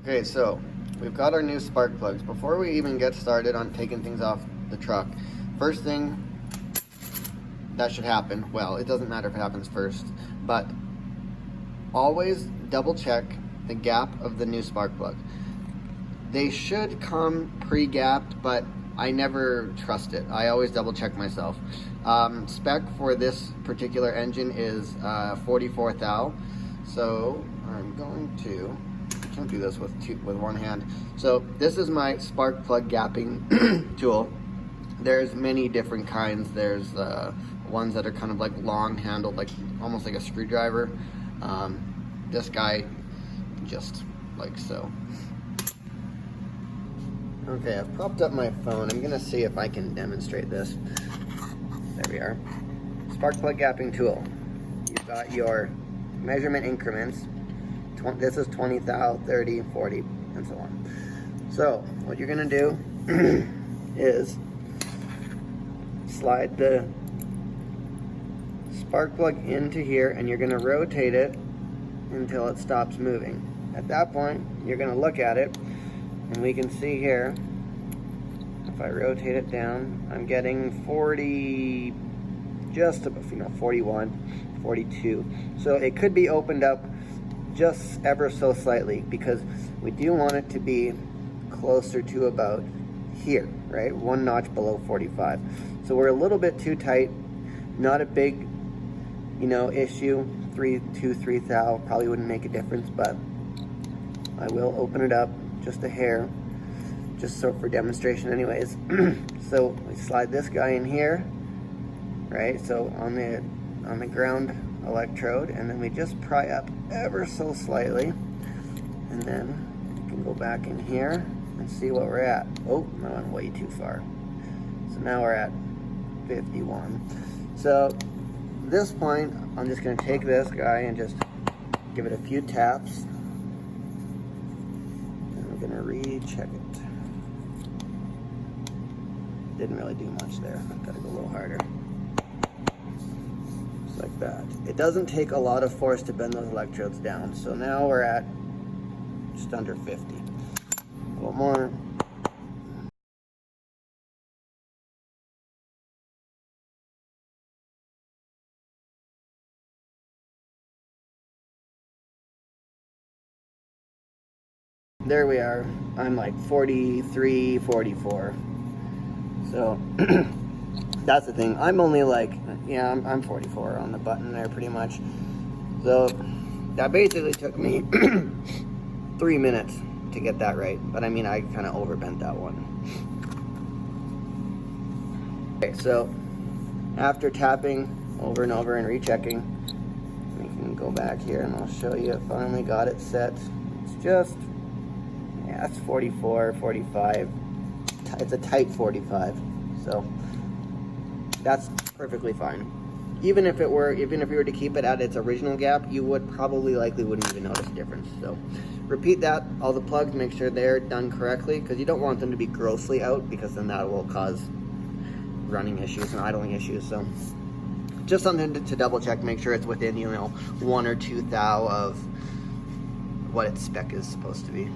Okay, so we've got our new spark plugs. Before we even get started on taking things off the truck, first thing that should happen, well, it doesn't matter if it happens first, but always double check the gap of the new spark plug. They should come pre-gapped, but I never trust it. I always double check myself. Spec for this particular engine is 44 thou. So I'm going to, I can't do this with one hand. So this is my spark plug gapping tool. There's many different kinds. There's ones that are kind of like long handled, like almost like a screwdriver. This guy just like so. Okay, I've propped up my phone. I'm gonna see if I can demonstrate this. There we are. Spark plug gapping tool. You've got your measurement increments. This is 20 thou, 30, 40, and so on. So what you're gonna do is slide the spark plug into here, and you're gonna rotate it until it stops moving. At that point, you're gonna look at it, and we can see here, if I rotate it down, I'm getting 40, just about, 41, 42. So it could be opened up just ever so slightly, because we do want it to be closer to about here, right? One notch below 45. So we're a little bit too tight, not a big, issue. 3 thou probably wouldn't make a difference, but I will open it up just a hair, just so for demonstration anyways. So we slide this guy in here, right? So on the ground electrode, and then we just pry up ever so slightly, and then we can go back in here and see what we're at. Oh, I went way too far. So now we're at 51. So at this point, I'm just going to take this guy and just give it a few taps. Gonna recheck it. Didn't really do much there. Gotta go a little harder. Just like that. It doesn't take a lot of force to bend those electrodes down. So now we're at just under 50. A little more. There we are. I'm like 43, 44. So that's the thing. I'm only like, yeah, I'm 44 on the button there pretty much. So that basically took me 3 minutes to get that right. But I mean, I kind of overbent that one. Okay, so after tapping over and over and rechecking, we can go back here and I'll show you. I finally got it set. It's just, yeah, it's 44, 45. It's a tight 45, so that's perfectly fine. Even if we were to keep it at its original gap, you likely wouldn't even notice a difference. So repeat that, all the plugs, make sure they're done correctly, because you don't want them to be grossly out, because then that will cause running issues and idling issues. So just something to double check, make sure it's within 1 or 2 thou of what its spec is supposed to be.